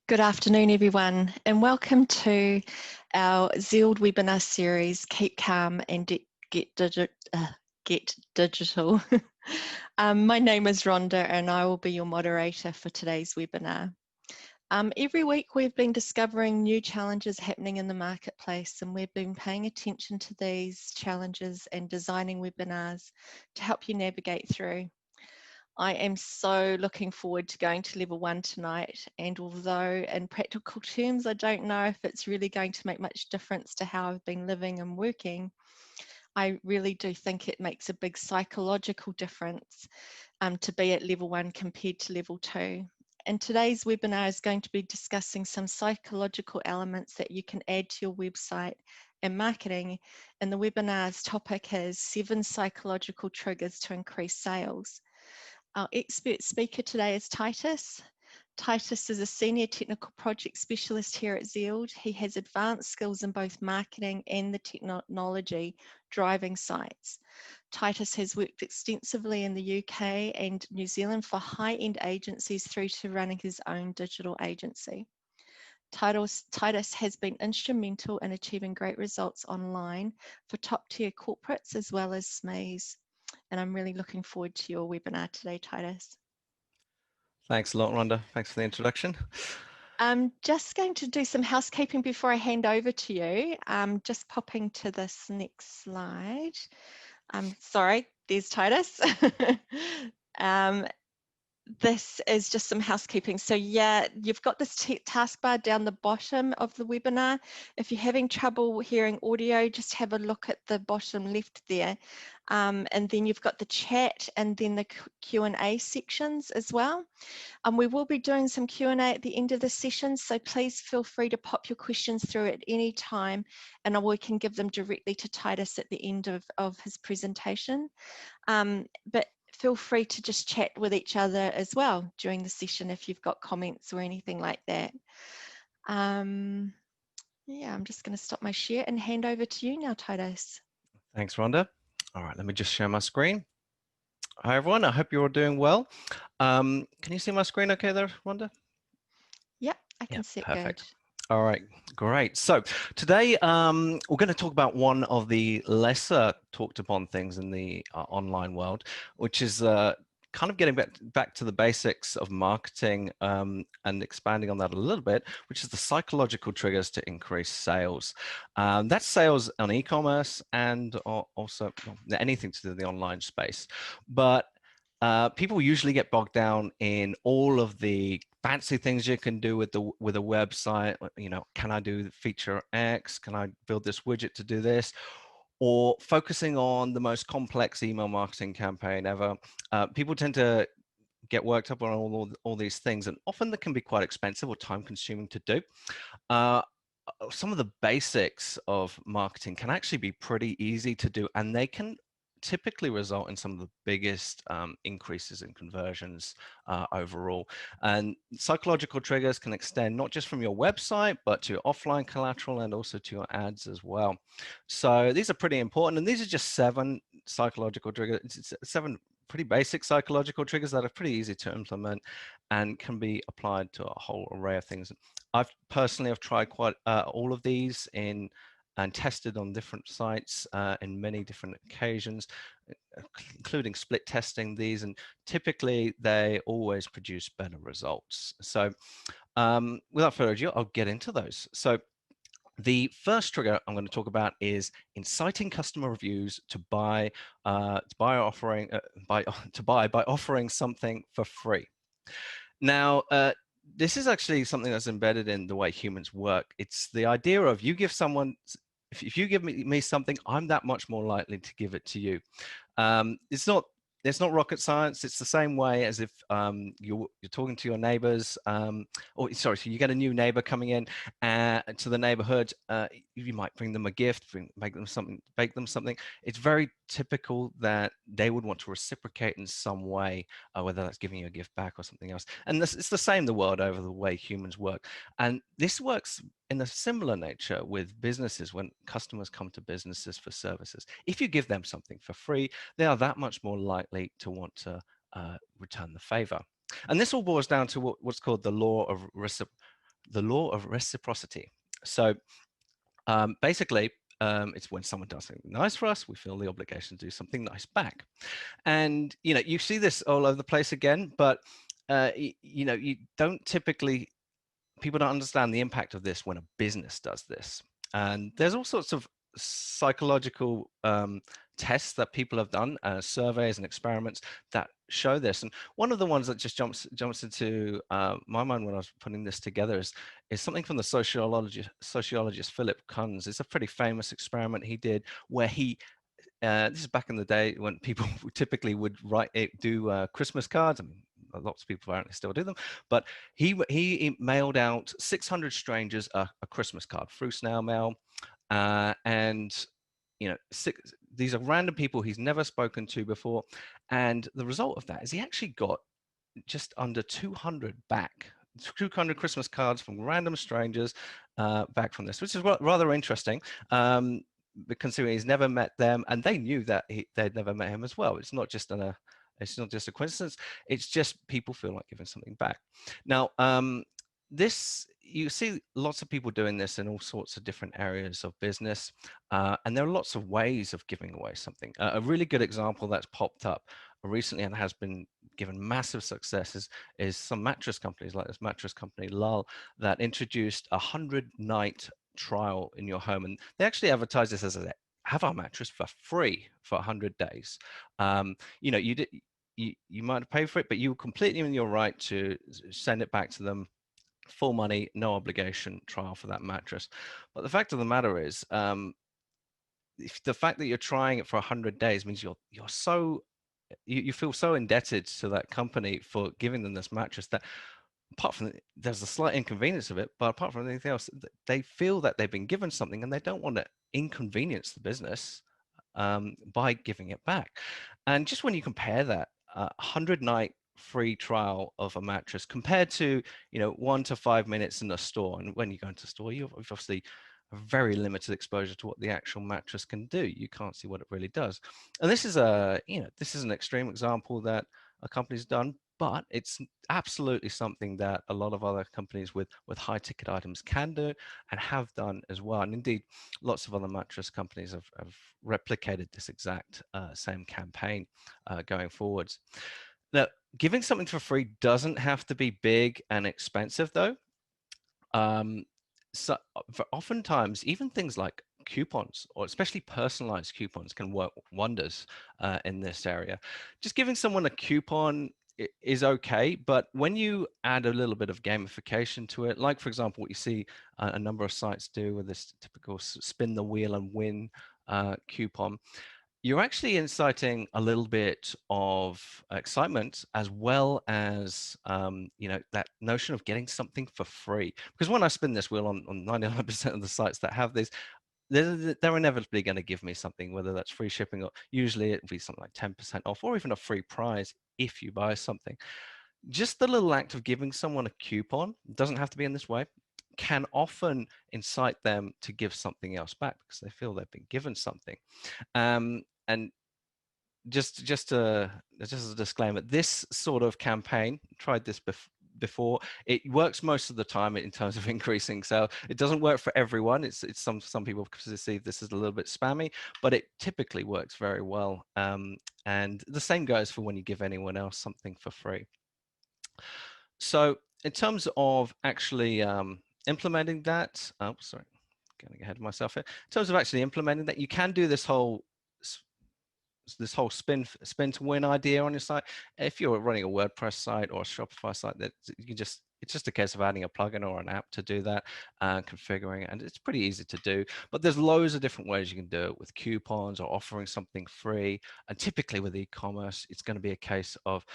Good afternoon, everyone, and welcome to our Zeald webinar series, Keep Calm and Get Digital. My name is Rhonda and I will be your moderator for today's webinar. Every week we've been discovering new challenges happening in the marketplace, and we've been paying attention to these challenges and designing webinars to help you navigate through. I am so looking forward to going to level 1 tonight, and although in practical terms I don't know if it's really going to make much difference to how I've been living and working, I really do think it makes a big psychological difference to be at level 1 compared to level 2. And today's webinar is going to be discussing some psychological elements that you can add to your website and marketing, and the webinar's topic is 7 psychological triggers to increase sales. Our expert speaker today is Titus. Titus is a senior technical project specialist here at Zeald. He has advanced skills in both marketing and the technology driving sites. Titus has worked extensively in the UK and New Zealand for high-end agencies through to running his own digital agency. Titus has been instrumental in achieving great results online for top-tier corporates as well as SMEs. And I'm really looking forward to your webinar today, Titus. Thanks a lot, Rhonda. Thanks for the introduction. I'm just going to do some housekeeping before I hand over to you. Just popping to this next slide. Sorry, there's Titus. This is just some housekeeping. So yeah, you've got this taskbar down the bottom of the webinar. If you're having trouble hearing audio, just have a look at the bottom left there. And then you've got the chat and then the Q&A sections as well. We will be doing some Q&A at the end of the session, so please feel free to pop your questions through at any time, and we can give them directly to Titus at the end of his presentation. But feel free to just chat with each other as well during the session if you've got comments or anything like that. Yeah, I'm just going to stop my share and hand over to you now, Titus. Thanks, Rhonda. All right, let me just share my screen. Hi, everyone. I hope you're all doing well. Can you see my screen okay there, Rhonda? Yep, I can see it perfect. good. All right, great. So today we're going to talk about one of the lesser talked upon things in the online world, which is kind of getting back to the basics of marketing and expanding on that a little bit, which is the psychological triggers to increase sales. That's sales on e-commerce and also anything to do with the online space. But people usually get bogged down in all of the fancy things you can do with a website. You know, can I do feature X? Can I build this widget to do this? Or focusing on the most complex email marketing campaign ever. People tend to get worked up on all these things, and often they can be quite expensive or time-consuming to do. Some of the basics of marketing can actually be pretty easy to do, and they can typically result in some of the biggest increases in conversions overall. And psychological triggers can extend not just from your website, but to your offline collateral and also to your ads as well. So these are pretty important, and these are just 7 psychological triggers. It's 7 pretty basic psychological triggers that are pretty easy to implement and can be applied to a whole array of things. I've personally tried quite all of these and tested on different sites in many different occasions, including split testing these, and typically they always produce better results. So without further ado, I'll get into those. So the first trigger I'm going to talk about is inciting customer reviews to buy by offering something for free. Now, this is actually something that's embedded in the way humans work. It's the idea of you give someone, if you give me something, I'm that much more likely to give it to you. It's not rocket science. It's the same way as if you're talking to your neighbors, or sorry, so you get a new neighbor coming in to the neighborhood. You might bring them a gift, bake them something. It's very typical that they would want to reciprocate in some way, whether that's giving you a gift back or something else. And it's the same the world over, the way humans work. And this works in a similar nature with businesses. When customers come to businesses for services, if you give them something for free, they are that much more likely to want to return the favor. And this all boils down to what's called the law of the law of reciprocity. So basically, it's when someone does something nice for us, we feel the obligation to do something nice back. And you see this all over the place again, but you don't typically, people don't understand the impact of this when a business does this. And there's all sorts of psychological tests that people have done, surveys and experiments that show this. And one of the ones that just jumps into my mind when I was putting this together is something from the sociologist Philip Kunz. It's a pretty famous experiment he did where he this is back in the day when people typically would do Christmas cards. I mean, lots of people apparently still do them, but he mailed out 600 strangers a Christmas card through snail mail, and these are random people he's never spoken to before, and the result of that is he actually got just under 200 back. 200 Christmas cards from random strangers back from this, which is rather interesting. Considering he's never met them, and they knew that they'd never met him as well. It's not just a coincidence. It's just people feel like giving something back. Now, this, you see lots of people doing this in all sorts of different areas of business, and there are lots of ways of giving away something. A really good example that's popped up recently and has been given massive success is some mattress companies, like this mattress company Lull, that introduced 100-night trial in your home, and they actually advertise this as a have our mattress for free for 100 days. You might have paid for it, but you were completely in your right to send it back to them, full money, no obligation trial for that mattress. But the fact of the matter is, if the fact that you're trying it for 100 days means you feel so indebted to that company for giving them this mattress that, apart from there's a slight inconvenience of it, but apart from anything else, they feel that they've been given something and they don't want to inconvenience the business by giving it back. And just when you compare that 100-night free trial of a mattress compared to 1 to 5 minutes in a store, and when you go into a store, you've obviously a very limited exposure to what the actual mattress can do. You can't see what it really does. And this is an extreme example that a company's done, but it's absolutely something that a lot of other companies with high ticket items can do and have done as well. And indeed, lots of other mattress companies have replicated this exact same campaign going forwards. Now, giving something for free doesn't have to be big and expensive, though. So for oftentimes, even things like coupons, or especially personalized coupons, can work wonders in this area. Just giving someone a coupon is okay, but when you add a little bit of gamification to it, like for example, what you see a number of sites do with this typical spin the wheel and win coupon, you're actually inciting a little bit of excitement, as well as that notion of getting something for free. Because when I spin this wheel on 99% of the sites that have these, they're inevitably going to give me something, whether that's free shipping, or usually it'll be something like 10% off, or even a free prize if you buy something. Just the little act of giving someone a coupon, doesn't have to be in this way, can often incite them to give something else back because they feel they've been given something. And just as a disclaimer, this sort of campaign, tried this before, it works most of the time in terms of increasing sales. It doesn't work for everyone. It's some people perceive this as a little bit spammy, but it typically works very well. And the same goes for when you give anyone else something for free. So in terms of actually implementing that, oh, sorry, getting ahead of myself here. In terms of actually implementing that, you can do this whole spin to win idea on your site. If you're running a WordPress site or a Shopify site, that it's just a case of adding a plugin or an app to do that, configuring it, and it's pretty easy to do. But there's loads of different ways you can do it, with coupons or offering something free. And typically with e-commerce, it's going to be a case of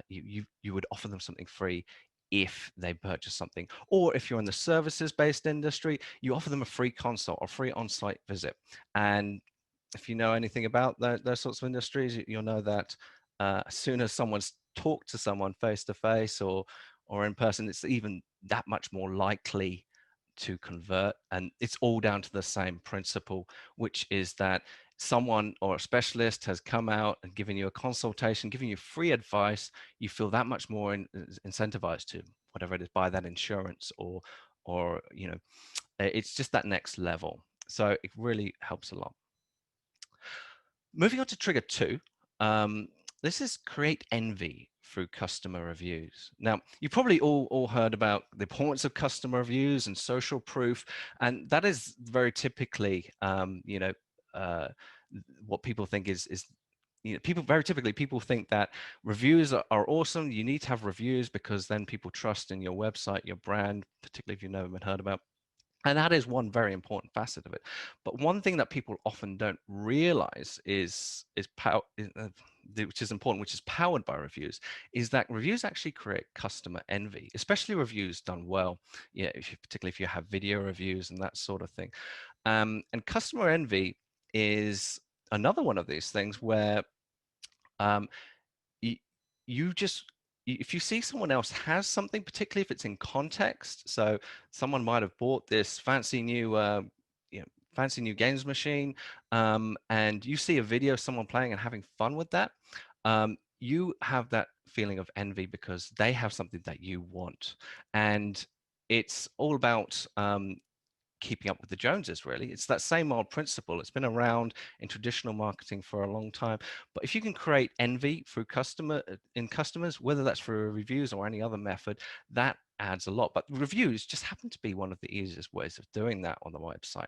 you would offer them something free if they purchase something, or if you're in the services-based industry, you offer them a free consult or free on-site visit. And if you know anything about those sorts of industries, you'll know that as soon as someone's talked to someone face to face or in person, it's even that much more likely to convert. And it's all down to the same principle, which is that someone or a specialist has come out and given you a consultation, giving you free advice. You feel that much more incentivized to, whatever it is, buy that insurance or or it's just that next level. So it really helps a lot. Moving on to trigger 2, this is create envy through customer reviews. Now, you probably all heard about the importance of customer reviews and social proof, and that is very typically, what people think is people very typically people think that reviews are awesome. You need to have reviews because then people trust in your website, your brand, particularly if you've never been heard about. And that is one very important facet of it. But one thing that people often don't realize which is important, which is powered by reviews, is that reviews actually create customer envy, especially reviews done well. Yeah, particularly if you have video reviews and that sort of thing. And customer envy is another one of these things where um, you just if you see someone else has something, particularly if it's in context, so someone might have bought this fancy new games machine, and you see a video of someone playing and having fun with that, you have that feeling of envy because they have something that you want, and it's all about keeping up with the Joneses, really. It's that same old principle. It's been around in traditional marketing for a long time. But if you can create envy through customers, whether that's through reviews or any other method, that adds a lot. But reviews just happen to be one of the easiest ways of doing that on the website.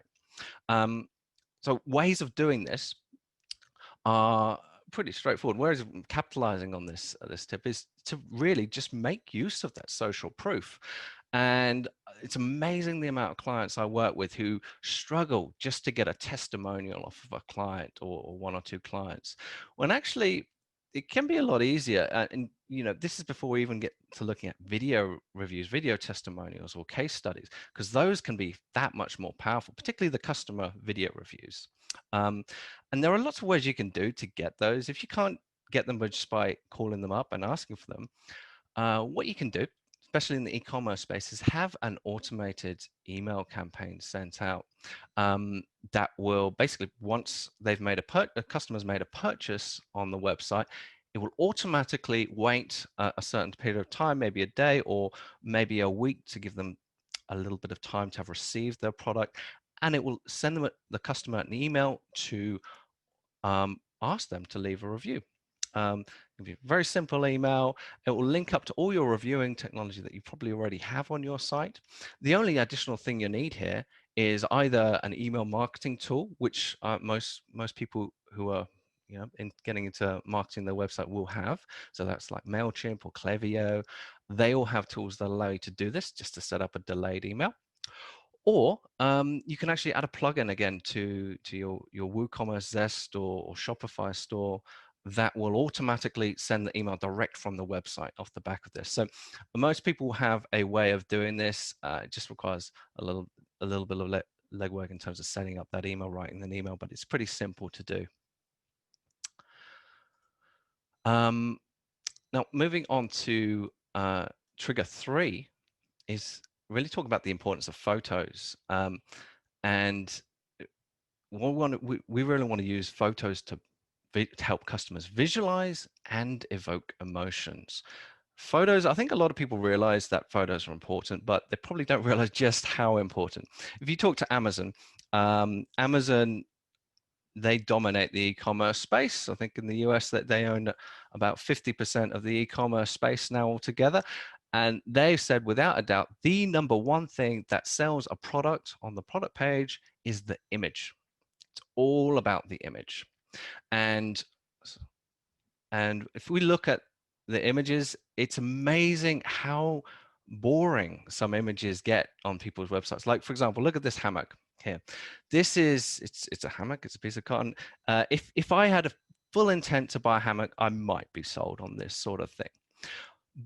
So ways of doing this are pretty straightforward. Whereas capitalizing on this tip is to really just make use of that social proof. And it's amazing the amount of clients I work with who struggle just to get a testimonial off of a client or one or two clients, when actually it can be a lot easier. And this is before we even get to looking at video reviews, video testimonials, or case studies, because those can be that much more powerful, particularly the customer video reviews. And there are lots of ways you can do to get those. If you can't get them just by calling them up and asking for them, what you can do, especially in the e-commerce space, is have an automated email campaign sent out that will basically, once they've made a customer's made a purchase on the website, it will automatically wait a certain period of time, maybe a day or maybe a week, to give them a little bit of time to have received their product, and it will send them the customer an email to ask them to leave a review. It'll be a very simple email. It will link up to all your reviewing technology that you probably already have on your site. The only additional thing you need here is either an email marketing tool, which most people who are getting into marketing their website will have. So that's like MailChimp or Klaviyo. They all have tools that allow you to do this, just to set up a delayed email. Or you can actually add a plugin again to your WooCommerce, Zest, or Shopify store that will automatically send the email direct from the website off the back of this. So most people have a way of doing this. It just requires a little bit of legwork in terms of setting up that email, writing an email, but it's pretty simple to do. Now, moving on to trigger 3 is really talk about the importance of photos. And we really want to use photos to help customers visualize and evoke emotions. Photos, I think a lot of people realize that photos are important, but they probably don't realize just how important. If you talk to Amazon, Amazon, they dominate the e-commerce space. I think in the US that they own about 50% of the e-commerce space now altogether. And they've said without a doubt, the number one thing that sells a product on the product page is the image. It's all about the image. And if we look at the images, it's amazing how boring some images get on people's websites. Like, for example, look at this hammock here. This is, it's a hammock, it's a piece of cotton. If I had a full intent to buy a hammock, I might be sold on this sort of thing.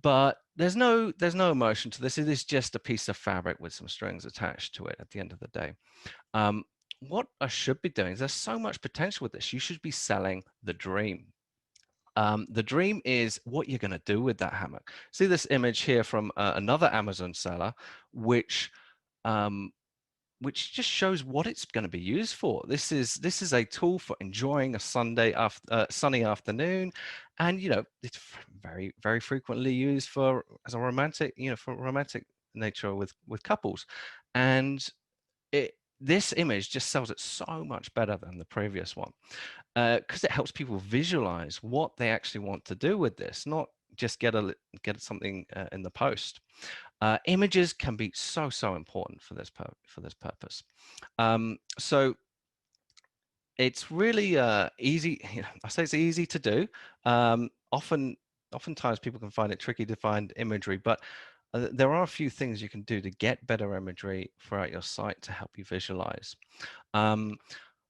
But there's no emotion to this. It is just a piece of fabric with some strings attached to it at the end of the day. What I should be doing is, there's so much potential with this. You should be selling the dream. The dream is what you're going to do with that hammock. See this image here from another Amazon seller, which just shows what it's going to be used for. This is a tool for enjoying a sunny afternoon, and it's very, very frequently used as a romantic nature with couples, and this image just sells it so much better than the previous one, because it helps people visualize what they actually want to do with this, not just get something in the post. Images can be so important for this purpose. So it's really easy. I say it's easy to do. Oftentimes people can find it tricky to find imagery, but there are a few things you can do to get better imagery throughout your site to help you visualize.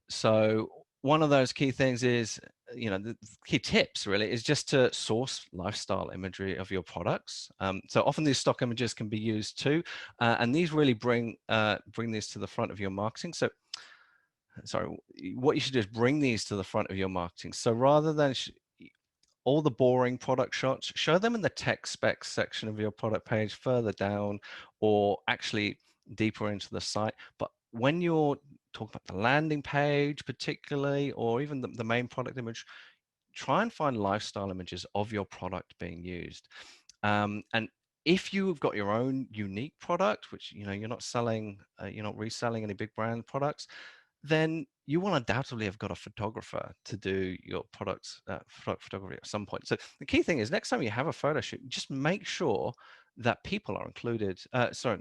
So one of those key things is, the key tips really is just to source lifestyle imagery of your products. So often these stock images can be used too, and these really bring these to the front of your marketing. So, sorry, what you should do is bring these to the front of your marketing. So rather than all the boring product shots, show them in the tech specs section of your product page further down, or actually deeper into the site. But when you're talking about the landing page particularly, or even the main product image, try and find lifestyle images of your product being used. And if you've got your own unique product, which you're not selling, you're not reselling any big brand products, then you will undoubtedly have got a photographer to do your products photography at some point. So the key thing is, next time you have a photo shoot, just make sure that people are included.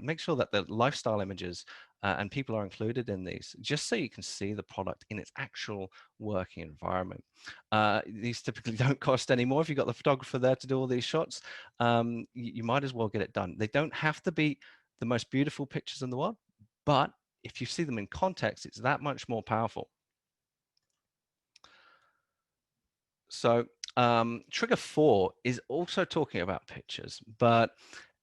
Make sure that the lifestyle images and people are included in these, just so you can see the product in its actual working environment. These typically don't cost any more. If you've got the photographer there to do all these shots, you might as well get it done. They don't have to be the most beautiful pictures in the world, but if you see them in context, it's that much more powerful. So trigger 4 is also talking about pictures, but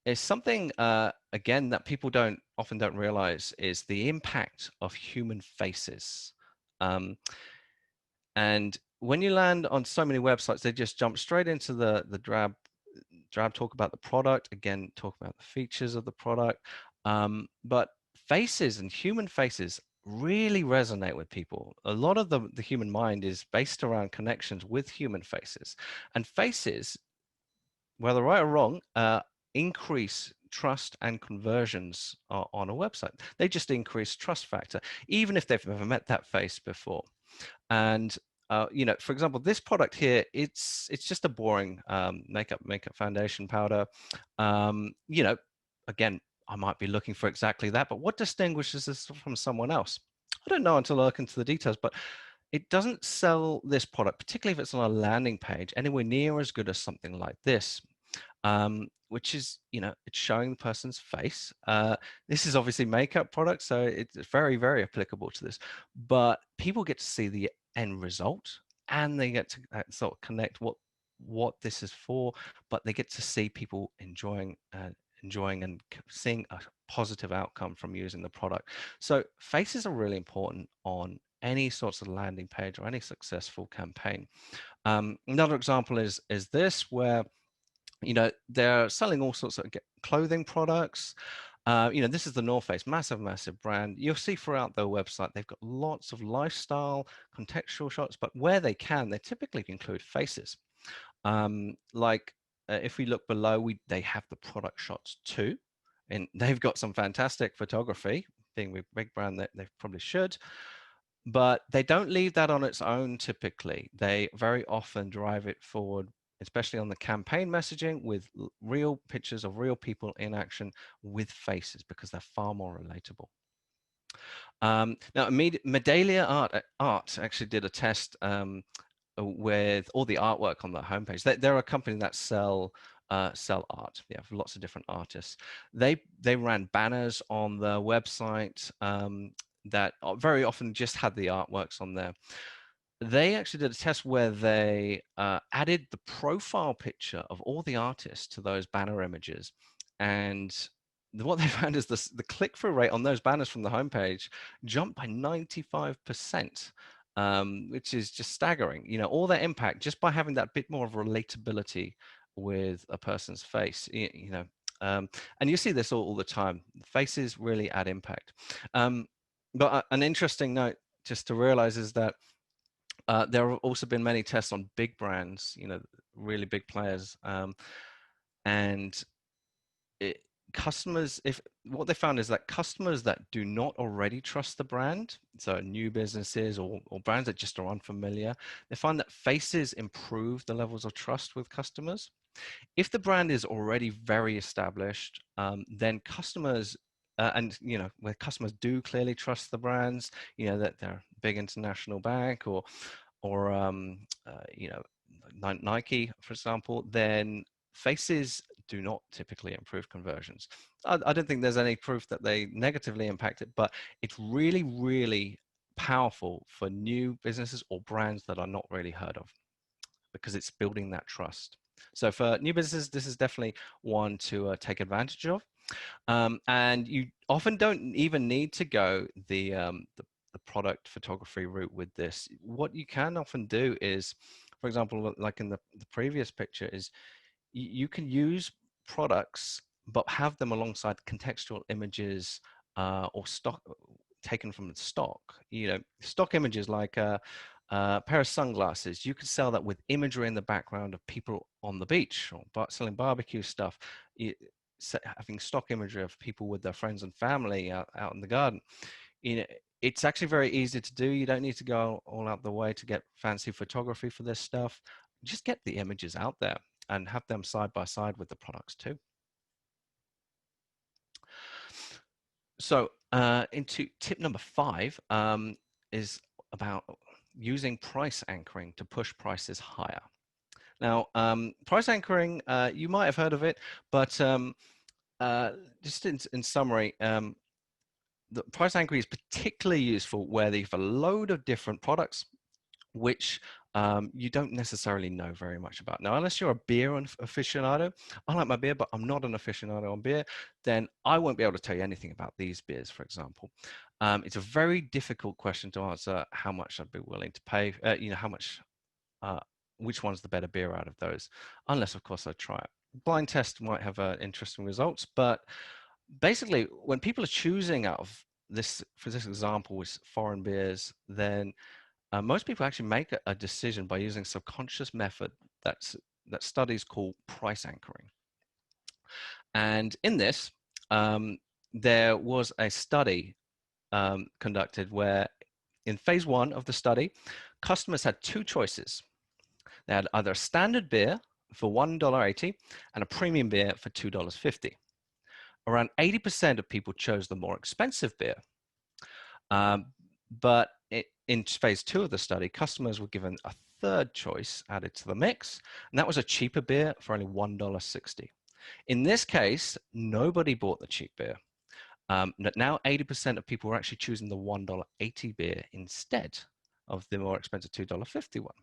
it's something, again, that people often don't realize, is the impact of human faces. And when you land on so many websites, they just jump straight into the drab talk about the product, again, talk about the features of the product. But faces and human faces really resonate with people. A lot of the human mind is based around connections with human faces. And faces, whether right or wrong, increase trust and conversions on a website. They just increase trust factor, even if they've never met that face before. And for example, this product here, it's just a boring makeup foundation powder. Again, I might be looking for exactly that, but what distinguishes this from someone else? I don't know until I look into the details, but it doesn't sell this product, particularly if it's on a landing page, anywhere near as good as something like this. Which is, it's showing the person's face. This is obviously makeup product, so it's very, very applicable to this. But people get to see the end result, and they get to sort of connect what this is for. But they get to see people enjoying and seeing a positive outcome from using the product. So faces are really important on any sorts of landing page or any successful campaign. Another example is this, where they're selling all sorts of clothing products. This is the North Face, massive brand. You'll see throughout their website, they've got lots of lifestyle, contextual shots, but where they typically include faces. If we look below, they have the product shots too, and they've got some fantastic photography. Being a big brand, that they probably should. But they don't leave that on its own typically. They very often drive it forward, especially on the campaign messaging, with real pictures of real people in action with faces, because they're far more relatable. Now, Medallia Art actually did a test with all the artwork on the homepage. They're a company that sell art. They have lots of different artists. They ran banners on the website that very often just had the artworks on there. They actually did a test where they added the profile picture of all the artists to those banner images, and what they found is the click-through rate on those banners from the homepage jumped by 95%, which is just staggering. All that impact just by having that bit more of relatability with a person's face. And you see this all the time. Faces really add impact. But an interesting note just to realize is that there have also been many tests on big brands, really big players, and customers, if what they found is that customers that do not already trust the brand, so new businesses or brands that just are unfamiliar, they find that faces improve the levels of trust with customers. If the brand is already very established, then customers, and where customers do clearly trust the brands, that they're a big international bank or Nike, for example, then faces do not typically improve conversions. I don't think there's any proof that they negatively impact it, but it's really, really powerful for new businesses or brands that are not really heard of, because it's building that trust. So for new businesses, this is definitely one to take advantage of. And you often don't even need to go the product photography route with this. What you can often do is, for example, like in the previous picture, is you can use products but have them alongside contextual images or stock taken from the stock. Stock images like a pair of sunglasses. You could sell that with imagery in the background of people on the beach, or selling barbecue stuff. Having stock imagery of people with their friends and family out in the garden. It's actually very easy to do. You don't need to go all out the way to get fancy photography for this stuff. Just get the images out there and have them side by side with the products too. So into tip number 5 is about using price anchoring to push prices higher. Now, price anchoring, you might have heard of it, but just in summary, the price anchoring is particularly useful where they have a load of different products which you don't necessarily know very much about. Now, unless you're a beer aficionado, I like my beer, but I'm not an aficionado on beer, then I won't be able to tell you anything about these beers, for example. It's a very difficult question to answer how much I'd be willing to pay, how much, which one's the better beer out of those, unless, of course, I try it. Blind test might have interesting results, but basically, when people are choosing out of this, for this example, with foreign beers, then most people actually make a decision by using a subconscious method that studies call price anchoring. And in this, there was a study conducted where in phase 1 of the study, customers had 2 choices. They had either a standard beer for $1.80 and a premium beer for $2.50. Around 80% of people chose the more expensive beer. But in phase 2 of the study, customers were given a third choice added to the mix, and that was a cheaper beer for only $1.60. In this case, nobody bought the cheap beer. Now 80% of people were actually choosing the $1.80 beer instead of the more expensive $2.50 one.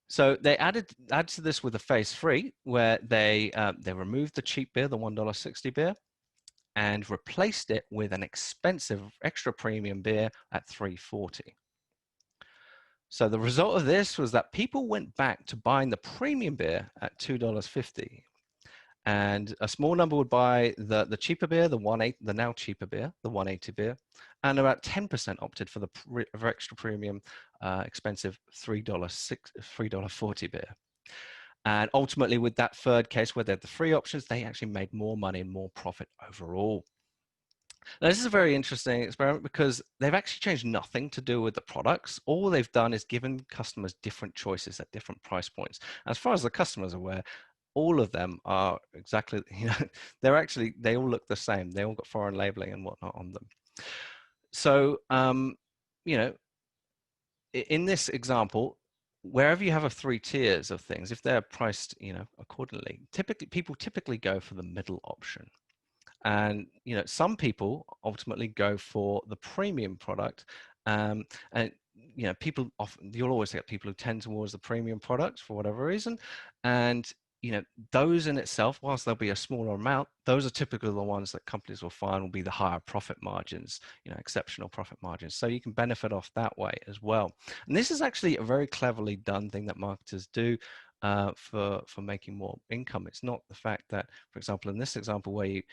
So they added to this with a phase 3 where they removed the cheap beer, the $1.60 beer, and replaced it with an expensive extra premium beer at $3.40. So the result of this was that people went back to buying the premium beer at $2.50. And a small number would buy the cheaper beer, the now cheaper beer, the $1.80 beer, and about 10% opted for the extra premium, expensive $3.40 beer. And ultimately, with that third case where they had the free options, they actually made more money and more profit overall. Now, this is a very interesting experiment because they've actually changed nothing to do with the products. All they've done is given customers different choices at different price points. As far as the customers are aware, all of them are exactly, they all look the same. They all got foreign labeling and whatnot on them. So, in this example, wherever you have a 3 tiers of things, if they're priced, accordingly, people typically go for the middle option. And some people ultimately go for the premium product, and people often, you'll always get people who tend towards the premium products for whatever reason, and those in itself, whilst there'll be a smaller amount, those are typically the ones that companies will find will be the higher profit margins, exceptional profit margins. So you can benefit off that way as well. And this is actually a very cleverly done thing that marketers do for making more income. It's not the fact that, for example, in this example where it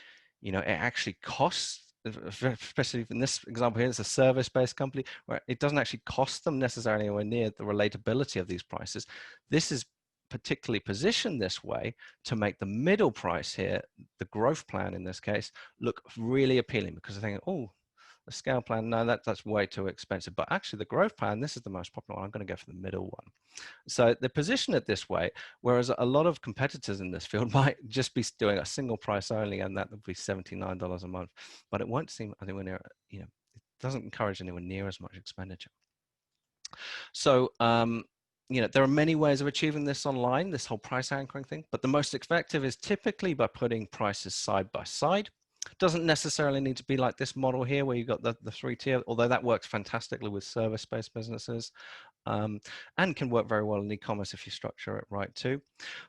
actually costs, especially in this example here, it's a service-based company where it doesn't actually cost them necessarily anywhere near the relatability of these prices. This is particularly positioned this way to make the middle price here, the growth plan in this case, look really appealing, because they're thinking, oh, the scale plan, no, that's way too expensive. But actually the growth plan, this is the most popular one. I'm going to go for the middle one. So they position it this way, whereas a lot of competitors in this field might just be doing a single price only, and that would be $79 a month. But it won't seem anywhere near, it doesn't encourage anywhere near as much expenditure. So, there are many ways of achieving this online, this whole price anchoring thing, but the most effective is typically by putting prices side by side. Doesn't necessarily need to be like this model here where you've got the 3-tier, although that works fantastically with service-based businesses, and can work very well in e-commerce if you structure it right too.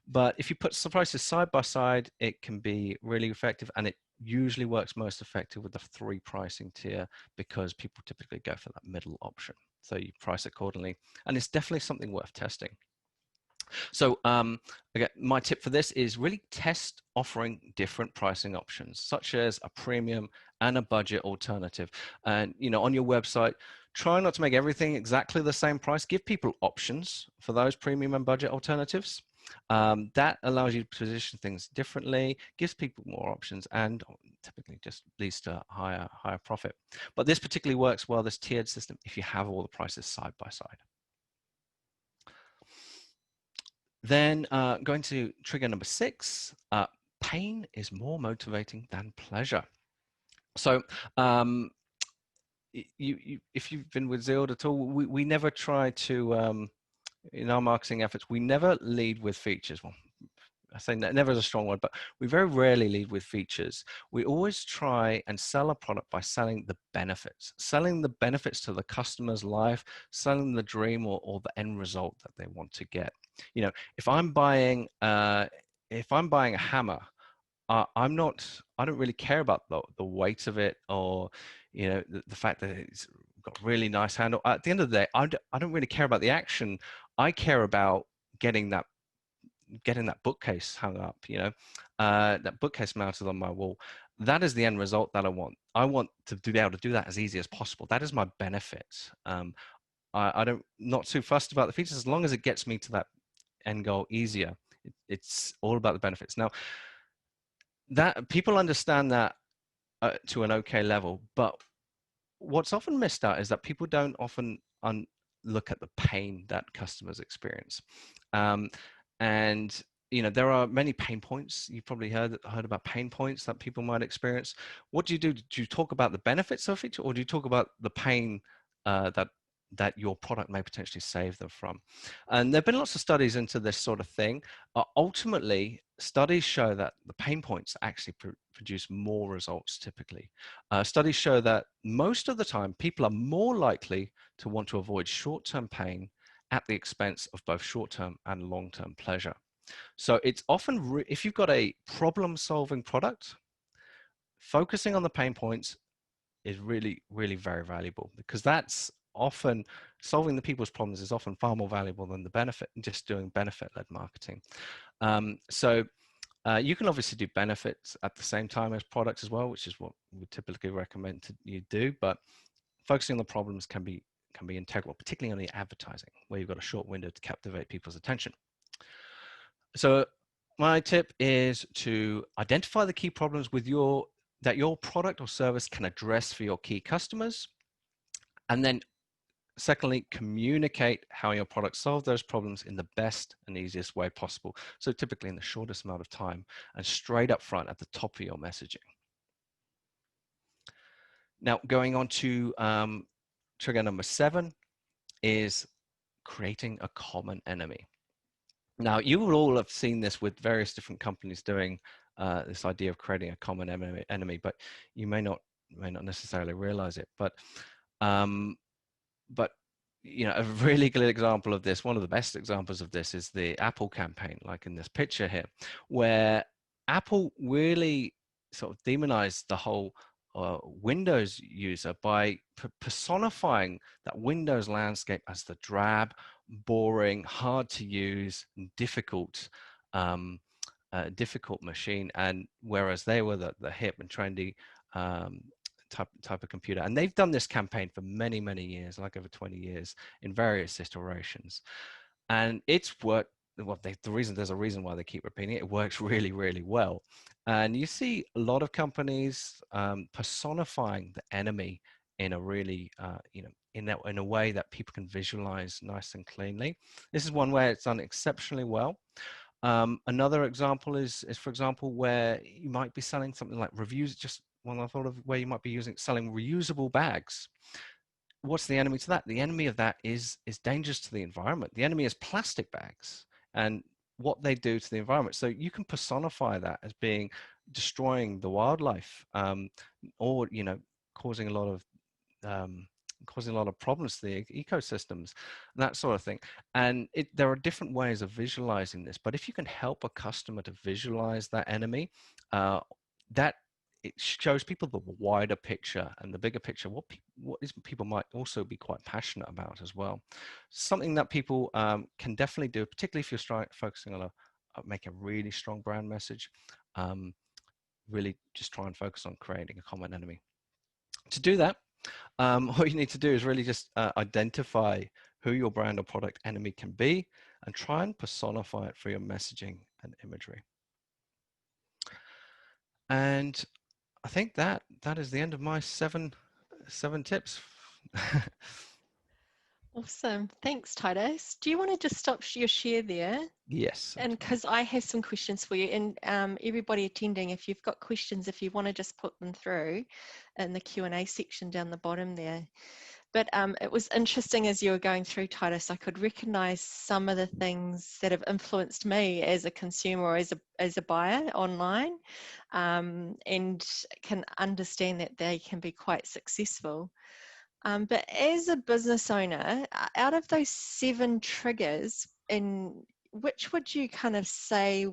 But if you put the prices side by side, it can be really effective, and it usually works most effective with the 3 pricing tier, because people typically go for that middle option. So you price accordingly, and it's definitely something worth testing. So again, my tip for this is really test offering different pricing options, such as a premium and a budget alternative. And on your website, try not to make everything exactly the same price. Give people options for those premium and budget alternatives. That allows you to position things differently, gives people more options, and typically just leads to higher profit. But this particularly works well, this tiered system, if you have all the prices side by side. Then going to trigger number 6, pain is more motivating than pleasure. So if you've been with Zeald at all, we never try to, in our marketing efforts, we never lead with features. Well, I say never is a strong word, but we very rarely lead with features. We always try and sell a product by selling the benefits to the customer's life, selling the dream or the end result that they want to get. If I'm buying a hammer, I don't really care about the weight of it, or the fact that it's got really nice handle. At the end of the day, I don't really care about the action. I care about getting that bookcase hung up, that bookcase mounted on my wall. That is the end result that I want. I want to be able to do that as easy as possible. That is my benefit. Not too fussed about the features, as long as it gets me to that end goal easier. It's all about the benefits. Now, that people understand that to an okay level, but what's often missed out is that people don't often look at the pain that customers experience. And there are many pain points. You've probably heard about pain points that people might experience. What do you do? Do you talk about the benefits of it, or do you talk about the pain that your product may potentially save them from? And there have been lots of studies into this sort of thing. Ultimately, studies show that the pain points actually produce more results typically. Studies show that most of the time, people are more likely to want to avoid short-term pain at the expense of both short-term and long-term pleasure. So it's often, if you've got a problem-solving product, focusing on the pain points is really, really very valuable, because that's often solving the people's problems is often far more valuable than the benefit, just doing benefit-led marketing. You can obviously do benefits at the same time as products as well, which is what we typically recommend you do, but focusing on the problems can be integral, particularly on the advertising, where you've got a short window to captivate people's attention. So my tip is to identify the key problems that your product or service can address for your key customers. And then secondly, communicate how your product solves those problems in the best and easiest way possible. So typically in the shortest amount of time, and straight up front at the top of your messaging. Now, going on to trigger number 7 is creating a common enemy. Now, you will all have seen this with various different companies doing this idea of creating a common enemy, but you may not necessarily realize it. But a really good example of this, one of the best examples of this, is the Apple campaign, like in this picture here, where Apple really sort of demonized the whole Windows user by personifying that Windows landscape as the drab, boring, hard to use, difficult machine, and whereas they were the hip and trendy type of computer. And they've done this campaign for many years, like over 20 years, in various iterations, and it's worked well, there's a reason why they keep repeating it. It works really, really well. And you see a lot of companies personifying the enemy in a really, in a way that people can visualize nice and cleanly. This is one way it's done exceptionally well. Another example is, for example, where you might be selling something like reviews, just one I thought of where you might be selling reusable bags. What's the enemy to that? The enemy of that is dangerous to the environment. The enemy is plastic bags and what they do to the environment. So you can personify that as being destroying the wildlife, or causing a lot of problems to the ecosystems, that sort of thing. And there are different ways of visualizing this, but if you can help a customer to visualize that enemy, that it shows people the wider picture and the bigger picture, what people might also be quite passionate about as well. Something that people can definitely do, particularly if you're focusing on make a really strong brand message, really just try and focus on creating a common enemy. To do that, all you need to do is really just identify who your brand or product enemy can be and try and personify it for your messaging and imagery. And I think that is the end of my seven tips. Awesome. Thanks, Titus. Do you want to just stop your share there? Yes. And because I have some questions for you, and everybody attending, if you've got questions, if you want to just put them through in the Q&A section down the bottom there. But it was interesting as you were going through, Titus, I could recognize some of the things that have influenced me as a consumer or as a buyer online, and can understand that they can be quite successful. But as a business owner, out of those 7 triggers, which would you kind of say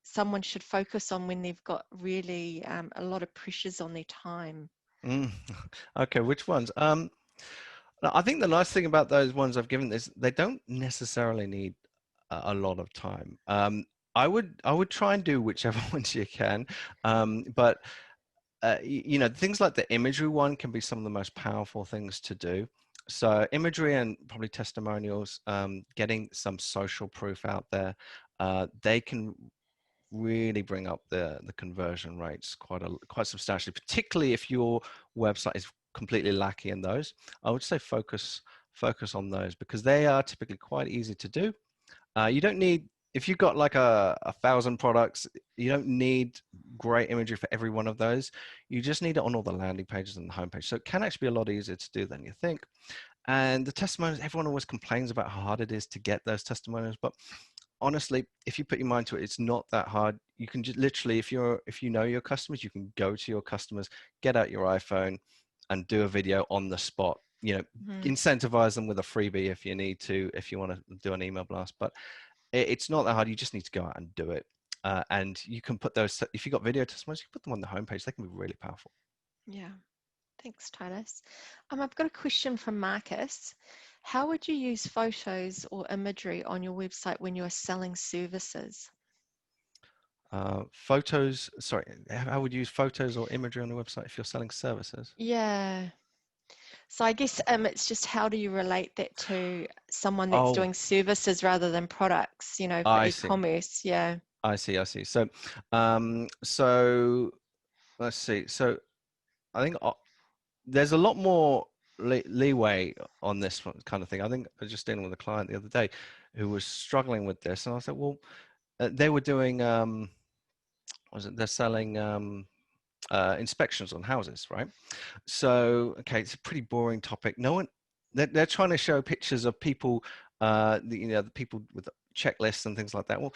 someone should focus on when they've got really a lot of pressures on their time? Okay, which ones? I think the nice thing about those ones I've given is they don't necessarily need a lot of time. I would try and do whichever ones you can, but things like the imagery one can be some of the most powerful things to do. So imagery and probably testimonials, getting some social proof out there, they can really bring up the conversion rates quite substantially, particularly if your website is completely lacking in those. I would say focus on those because they are typically quite easy to do. You don't need, if you've got like a 1,000 products, you don't need great imagery for every one of those. You just need it on all the landing pages and the homepage. So it can actually be a lot easier to do than you think. And the testimonials, everyone always complains about how hard it is to get those testimonials, but honestly, if you put your mind to it, it's not that hard. You can just literally, if you know your customers, you can go to your customers, get out your iPhone and do a video on the spot. Incentivize them with a freebie if you need to, if you want to do an email blast. But it's not that hard. You just need to go out and do it. And you can put those, if you've got video testimonials, you can put them on the homepage. They can be really powerful. Yeah. Thanks, Titus. I've got a question from Marcus. How would you use photos or imagery on your website when you are selling services? Photos, sorry, how would you use photos or imagery on the website if you're selling services? Yeah. So I guess it's just how do you relate that to someone that's Oh, doing services rather than products, for I see. e-commerce? Yeah. I see. So, so let's see. So I think there's a lot more leeway on this kind of thing. I think I was just dealing with a client the other day who was struggling with this, and I said, well, they were doing, they're selling inspections on houses, right? So, okay, it's a pretty boring topic. No one, they're trying to show pictures of people, the people with checklists and things like that. Well,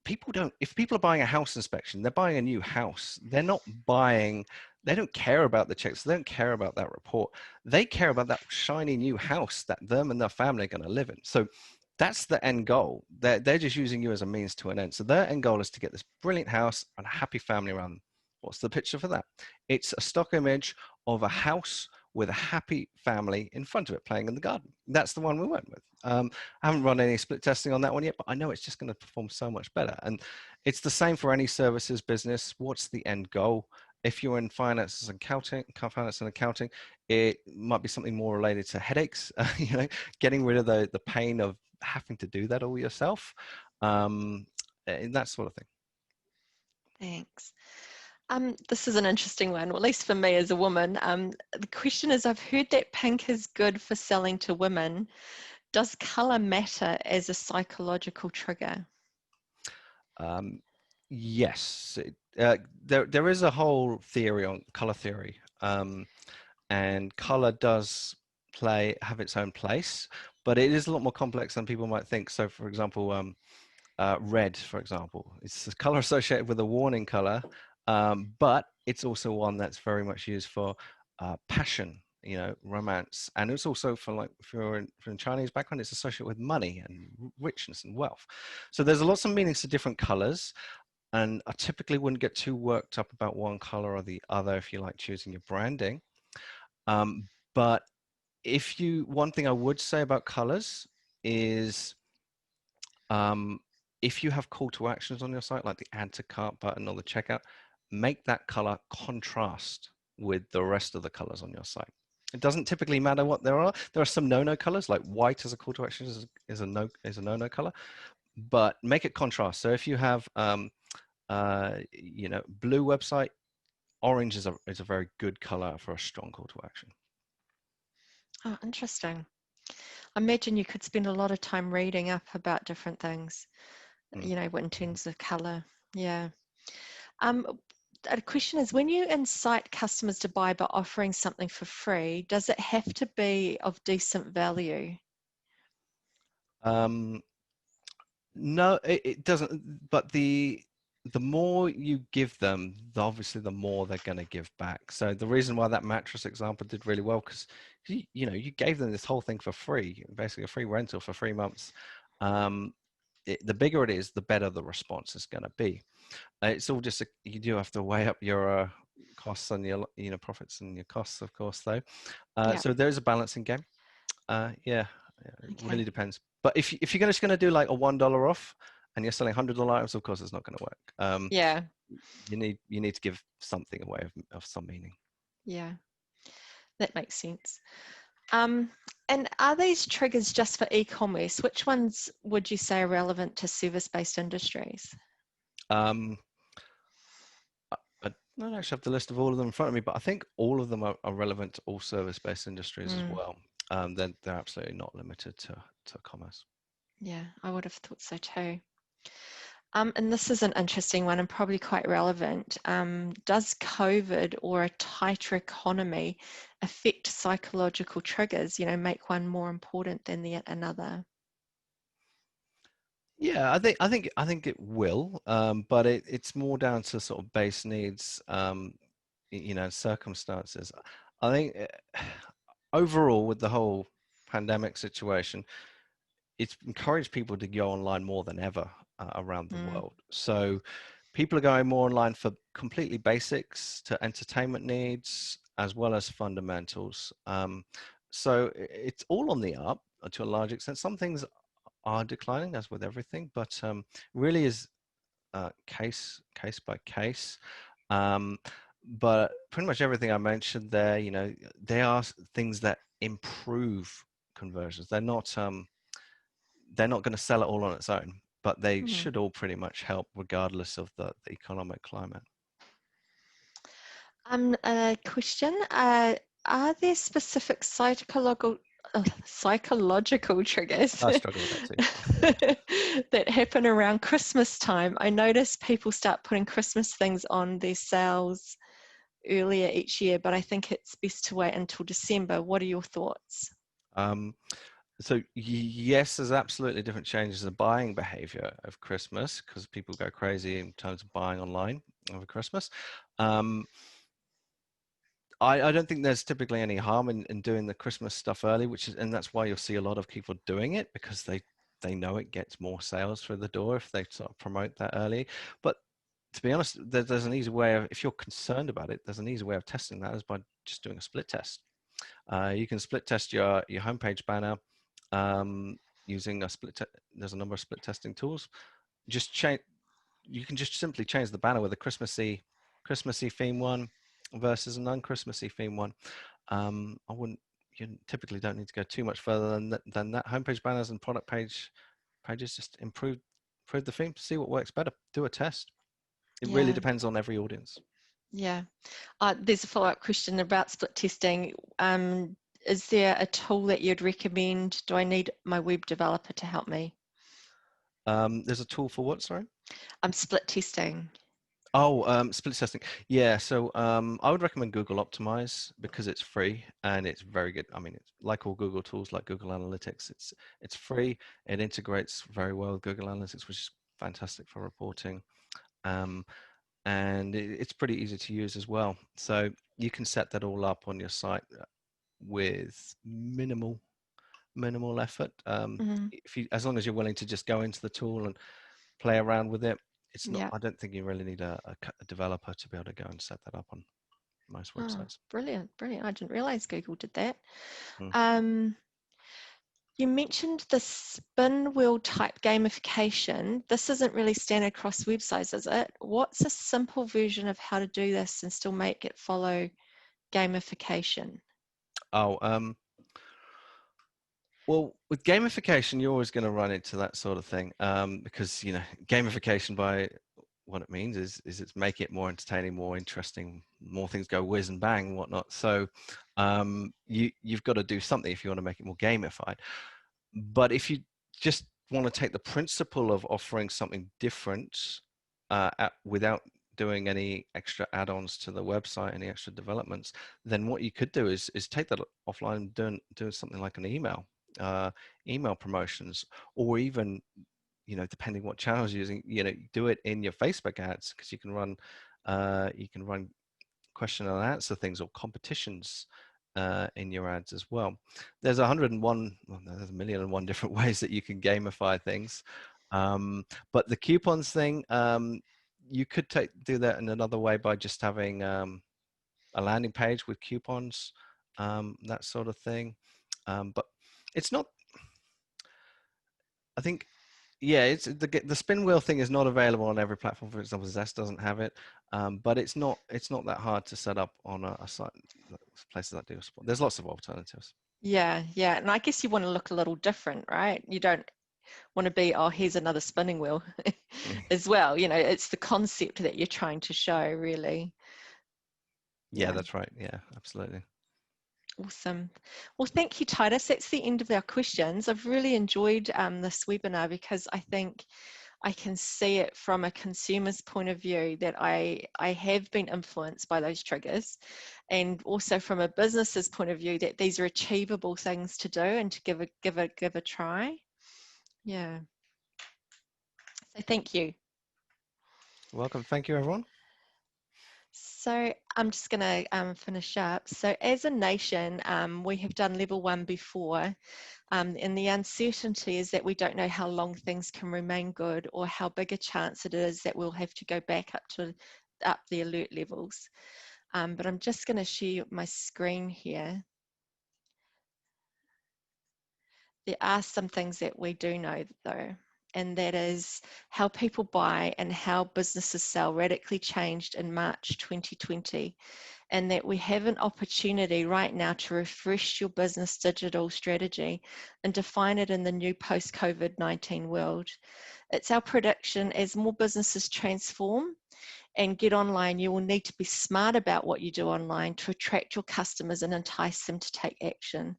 people don't, if people are buying a house inspection, they're buying a new house. They're not buying, they don't care about the checks. They don't care about that report. They care about that shiny new house that them and their family are going to live in. So that's the end goal. They're just using you as a means to an end. So their end goal is to get this brilliant house and a happy family around them. What's the picture for that? It's a stock image of a house with a happy family in front of it playing in the garden. That's the one we went with. I haven't run any split testing on that one yet, but I know it's just going to perform so much better. And it's the same for any services business. What's the end goal? If you're in finance and accounting, it might be something more related to headaches, getting rid of the pain of having to do that all yourself. and that sort of thing. Thanks. This is an interesting one, well, at least for me as a woman. The question is, I've heard that pink is good for selling to women. Does color matter as a psychological trigger? Um, yes, there is a whole theory on color theory, and color does have its own place, but it is a lot more complex than people might think. So, for example, red, for example, it's a color associated with a warning color, but it's also one that's very much used for passion, romance, and it's also for, like, if you're from Chinese background, it's associated with money and richness and wealth. So there's lots of meanings to different colors, and I typically wouldn't get too worked up about one color or the other if you like choosing your branding. But one thing I would say about colors is, if you have call to actions on your site, like the add to cart button or the checkout, make that color contrast with the rest of the colors on your site. It doesn't typically matter what there are. There are some no-no colors, like white as a call to action is a no-no color, but make it contrast. So if you have, blue website, orange is a very good color for a strong call to action. Oh, interesting. I imagine you could spend a lot of time reading up about different things, in terms of color. Yeah. Um, a question is, when you incite customers to buy by offering something for free, does it have to be of decent value? Um, No, it doesn't. But the more you give them, obviously the more they're going to give back. So the reason why that mattress example did really well, because you gave them this whole thing for free, basically a free rental for 3 months. The bigger it is, the better the response is going to be. It's all just you do have to weigh up your costs and your profits and your costs, of course, though. Yeah. So there's a balancing game. Yeah, it Okay. really depends. But if you're just going to do like a $1 off and you're selling $100 items, of course it's not going to work. Yeah. You need to give something away of some meaning. Yeah. That makes sense. Um, and are these triggers just for e-commerce? Which ones would you say are relevant to service-based industries? Um, I don't actually have the list of all of them in front of me, but I think all of them are relevant to all service-based industries as well. They're absolutely not limited to commerce. Yeah, I would have thought so too. And this is an interesting one and probably quite relevant. Does COVID or a tighter economy affect psychological triggers, make one more important than another? Yeah, I think it will, but it's more down to sort of base needs, circumstances. I think overall, with the whole pandemic situation, it's encouraged people to go online more than ever around the Mm, world. So people are going more online for completely basics to entertainment needs as well as fundamentals. So it's all on the up to a large extent. Some things are declining, as with everything, but really is case by case. Um, but pretty much everything I mentioned there, they are things that improve conversions. They're not going to sell it all on its own, but they mm. should all pretty much help regardless of the economic climate. A question, are there specific psychological triggers I struggle with that too. that happen around Christmas time? I notice people start putting Christmas things on their sales earlier each year, but I think it's best to wait until December. What are your thoughts? Um, so yes, there's absolutely different changes in the buying behavior of Christmas because people go crazy in terms of buying online over Christmas. Um, I don't think there's typically any harm in doing the Christmas stuff early, and that's why you'll see a lot of people doing it because they know it gets more sales through the door if they sort of promote that early. But to be honest, there's an easy way of, if you're concerned about it, there's an easy way of testing that is by just doing a split test. You can split test your homepage banner using there's a number of split testing tools. Just change. You can just simply change the banner with a Christmassy theme one versus an un-Christmassy theme one. You typically don't need to go too much further than that. Homepage banners and product pages just improve improve the theme, see what works better, do a test. It really Yeah, depends on every audience. yeah. There's a follow-up question about split testing. Is there a tool that you'd recommend? Do I need my web developer to help me? There's a tool for what, sorry? I'm split testing. Oh, split testing. Yeah, so I would recommend Google Optimize because it's free and it's very good. I mean, it's like all Google tools, like Google Analytics. It's free. It integrates very well with Google Analytics, which is fantastic for reporting. Um, and it's pretty easy to use as well. So you can set that all up on your site with minimal effort. Mhm. If you, as long as you're willing to just go into the tool and play around with it, it's not. Yeah. I don't think you really need a developer to be able to go and set that up on most Oh, websites. brilliant, brilliant. I didn't realize Google did that. Mm. Um, you mentioned the spin wheel type gamification. This isn't really standard across websites, is it? What's a simple version of how to do this and still make it follow gamification? Oh, well, with gamification, you're always going to run into that sort of thing because gamification by what it means is it's make it more entertaining, more interesting, more things go whiz and bang and whatnot. So you've got to do something if you want to make it more gamified. But if you just want to take the principle of offering something different without doing any extra add-ons to the website, any extra developments, then what you could do is take that offline and do something like an email promotions, or even depending what channels you're using, do it in your Facebook ads because you can run question and answer things or competitions in your ads as well. There's 101, well, no, there's a million and one different ways that you can gamify things. But the coupons thing, you could do that in another way by just having a landing page with coupons, that sort of thing. But it's not, I think, yeah, it's the spin wheel thing is not available on every platform. For example, Zest doesn't have it, but it's not that hard to set up on a site places that do support. There's lots of alternatives. Yeah, yeah. And I guess you want to look a little different, right? You don't want to be, oh, here's another spinning wheel as well. It's the concept that you're trying to show, really. Yeah, Yeah. that's right. Yeah, absolutely. Awesome. Well, thank you, Titus. That's the end of our questions. I've really enjoyed this webinar because I think I can see it from a consumer's point of view that I have been influenced by those triggers, and also from a business's point of view that these are achievable things to do and to give a try. Yeah. So thank you. Welcome. Thank you, everyone. So I'm just going to finish up. So as a nation, we have done level 1 before, and the uncertainty is that we don't know how long things can remain good or how big a chance it is that we'll have to go back up the alert levels. But I'm just going to share my screen here. There are some things that we do know though, and that is how people buy and how businesses sell radically changed in March 2020, and that we have an opportunity right now to refresh your business digital strategy and define it in the new post-COVID-19 world. It's our prediction as more businesses transform and get online, you will need to be smart about what you do online to attract your customers and entice them to take action.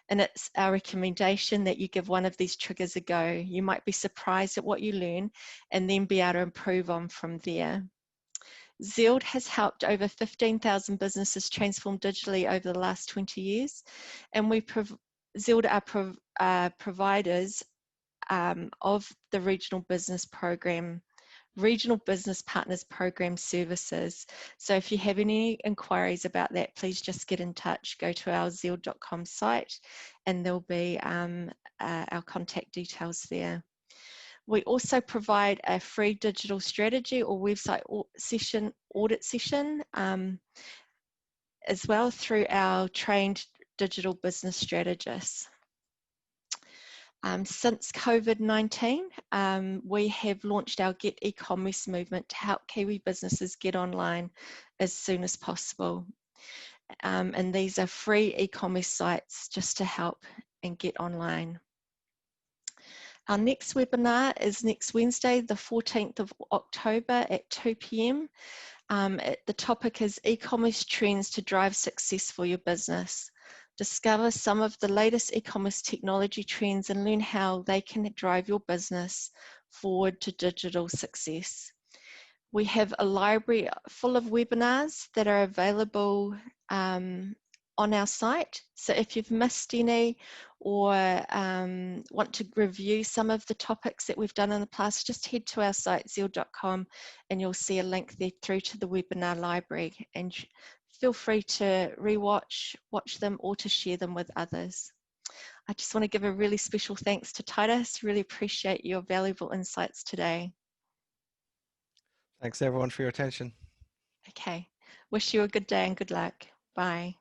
And it's our recommendation that you give one of these triggers a go. You might be surprised at what you learn and then be able to improve on from there. Zeald has helped over 15,000 businesses transform digitally over the last 20 years. And Zeald are providers of the Regional Business Partners Program services. So if you have any inquiries about that, please just get in touch. Go to our zeald.com site and there'll be our contact details there. We also provide a free digital strategy or website audit session as well through our trained digital business strategists. Since COVID-19, we have launched our Get E-commerce movement to help Kiwi businesses get online as soon as possible. And these are free e-commerce sites just to help and get online. Our next webinar is next Wednesday, the 14th of October at 2 p.m. The topic is e-commerce trends to drive success for your business. Discover some of the latest e-commerce technology trends and learn how they can drive your business forward to digital success. We have a library full of webinars that are available on our site. So if you've missed any or want to review some of the topics that we've done in the past, just head to our site, zeald.com, and you'll see a link there through to the webinar library. And feel free to watch them, or to share them with others. I just want to give a really special thanks to Titus. Really appreciate your valuable insights today. Thanks everyone for your attention. Okay. Wish you a good day and good luck. Bye.